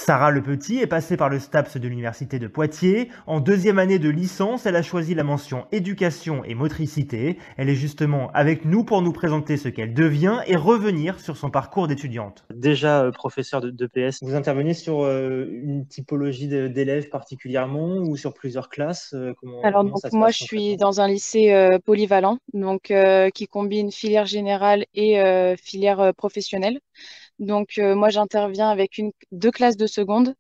Sarah Le Petit est passée par le STAPS de l'Université de Poitiers. En deuxième année de licence, elle a choisi la mention éducation et motricité. Elle est justement avec nous pour nous présenter ce qu'elle devient et revenir sur son parcours d'étudiante. Déjà professeur de PS, vous intervenez sur une typologie d'élèves particulièrement ou sur plusieurs classes? Alors Comment donc ça se moi passe je suis concrètement? dans un lycée polyvalent qui combine filière générale et filière professionnelle. Donc moi j'interviens avec deux classes de seconde,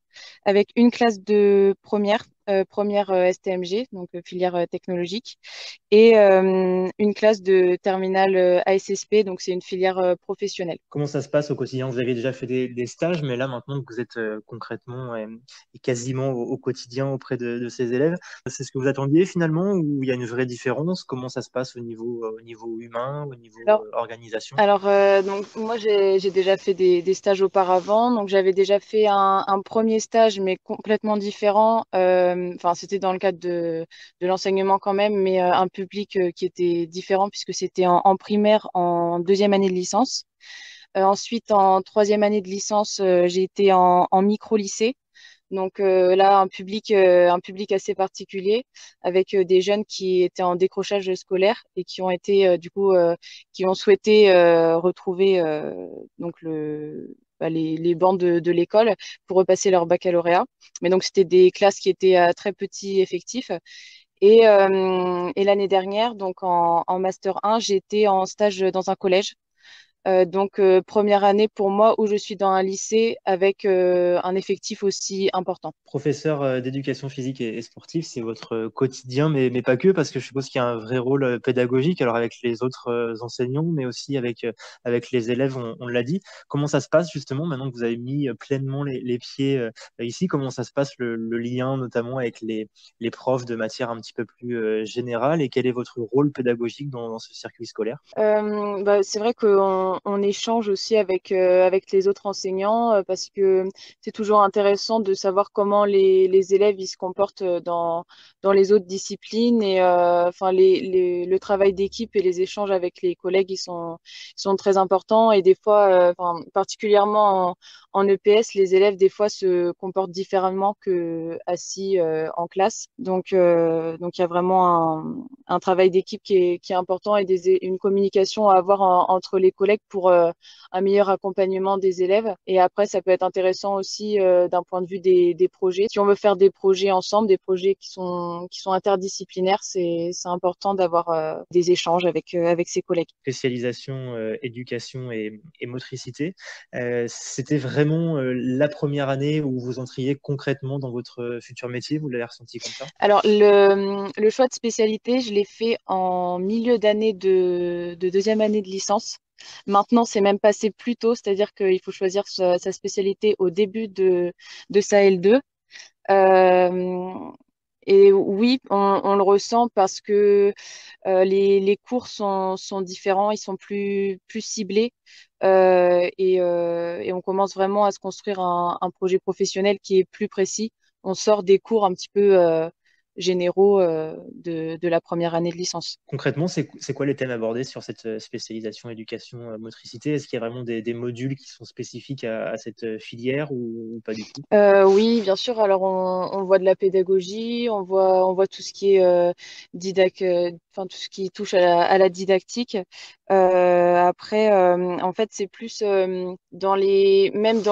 avec une classe de première STMG, donc filière technologique, et une classe de terminale ASSP, donc c'est une filière professionnelle. Comment ça se passe au quotidien? Vous avez déjà fait des stages, mais là maintenant que vous êtes concrètement et quasiment au quotidien auprès de ces élèves, c'est ce que vous attendiez finalement ou il y a une vraie différence? Comment ça se passe au niveau humain, au niveau Alors organisation? donc moi j'ai déjà fait des stages auparavant. Donc j'avais déjà fait un premier stage mais complètement différent. Enfin c'était dans le cadre de l'enseignement quand même, mais un public qui était différent puisque c'était en primaire en deuxième année de licence. Ensuite en troisième année de licence j'ai été en micro-lycée. Donc là, un public assez particulier avec des jeunes qui étaient en décrochage scolaire et qui ont été qui ont souhaité retrouver donc les bancs de l'école pour repasser leur baccalauréat. Mais donc c'était des classes qui étaient à très petit effectif. Et l'année dernière, donc en master 1, j'ai été en stage dans un collège. Première année pour moi où je suis dans un lycée avec un effectif aussi important. Professeur d'éducation physique et sportive, c'est votre quotidien, mais pas que, parce que je suppose qu'il y a un vrai rôle pédagogique, alors avec les autres enseignants, mais aussi avec les élèves, on l'a dit. Comment ça se passe justement maintenant que vous avez mis pleinement les pieds ici? Comment ça se passe le lien notamment avec les profs de matière un petit peu plus générale et quel est votre rôle pédagogique dans ce circuit scolaire? C'est vrai qu'on échange aussi avec les autres enseignants parce que c'est toujours intéressant de savoir comment les élèves ils se comportent dans les autres disciplines et enfin le travail d'équipe et les échanges avec les collègues ils sont très importants et des fois enfin, particulièrement en EPS les élèves des fois se comportent différemment que assis en classe donc il y a vraiment un travail d'équipe qui est important et une communication à avoir entre les collègues pour un meilleur accompagnement des élèves. Et après, ça peut être intéressant aussi d'un point de vue des projets. Si on veut faire des projets ensemble, des projets qui sont interdisciplinaires, c'est important d'avoir des échanges avec ses collègues. Spécialisation éducation et motricité. C'était vraiment la première année où vous entriez concrètement dans votre futur métier, vous l'avez ressenti comme ça? Alors, le choix de spécialité, je l'ai fait en milieu d'année de deuxième année de licence. Maintenant, c'est même passé plus tôt, c'est-à-dire qu'il faut choisir sa spécialité au début de sa L2. Euh, et oui, on le ressent parce que les cours sont différents, ils sont plus ciblés et on commence vraiment à se construire un projet professionnel qui est plus précis. On sort des cours un petit peu généraux de la première année de licence. Concrètement, c'est quoi les thèmes abordés sur cette spécialisation éducation motricité? Est-ce qu'il y a vraiment des modules qui sont spécifiques à cette filière ou pas du tout? Oui, bien sûr. Alors, on voit de la pédagogie, on voit tout ce qui est enfin tout ce qui touche à la didactique. Après, en fait, c'est plus même dans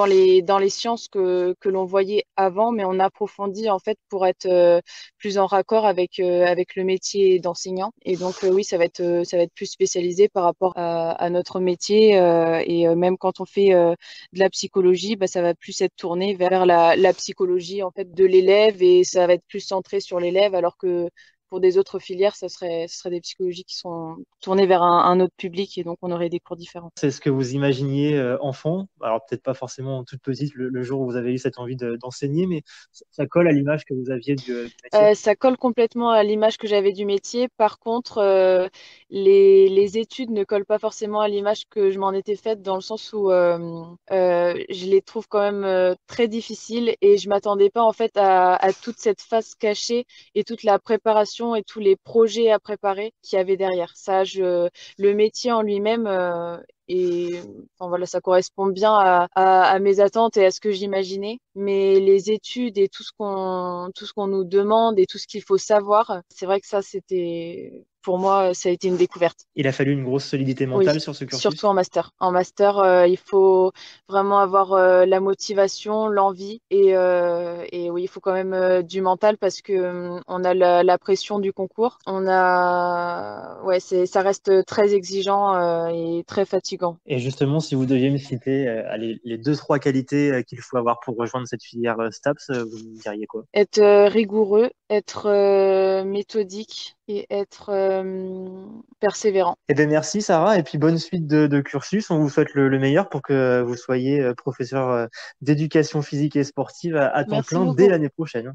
les sciences que l'on voyait avant, mais on approfondit en fait pour être plus en raccord avec le métier d'enseignant. Et donc, oui, ça va être plus spécialisé par rapport à notre métier. Même quand on fait de la psychologie, bah, ça va plus être tourné vers la psychologie en fait de l'élève et ça va être plus centré sur l'élève, alors que pour des autres filières, ce serait des psychologies qui sont tournées vers un autre public et donc on aurait des cours différents. C'est ce que vous imaginiez enfant, alors peut-être pas forcément toute petite le jour où vous avez eu cette envie d'enseigner, mais ça colle à l'image que vous aviez du métier. Ça colle complètement à l'image que j'avais du métier. Par contre, les études ne collent pas forcément à l'image que je m'en étais faite, dans le sens où je les trouve quand même très difficiles et je m'attendais pas en fait à toute cette phase cachée et toute la préparation et tous les projets à préparer qu'il y avait derrière. Le métier en lui-même et enfin, voilà, ça correspond bien à mes attentes et à ce que j'imaginais. Mais les études et tout ce qu'on nous demande et tout ce qu'il faut savoir, c'est vrai que ça, c'était, pour moi, ça a été une découverte. Il a fallu une grosse solidité Oui, mentale sur ce surtout cursus? en master. En master, il faut vraiment avoir la motivation, l'envie et oui, il faut quand même du mental parce que on a la pression du concours. Ouais, ça reste très exigeant et très fatigant. Et justement, si vous deviez me citer allez, les deux, trois qualités qu'il faut avoir pour rejoindre cette filière STAPS, vous me diriez quoi? Être rigoureux, être méthodique et être persévérant. Eh bien, merci Sarah, et puis bonne suite de cursus. On vous souhaite le meilleur pour que vous soyez professeur d'éducation physique et sportive à temps Merci plein dès beaucoup. l'année prochaine.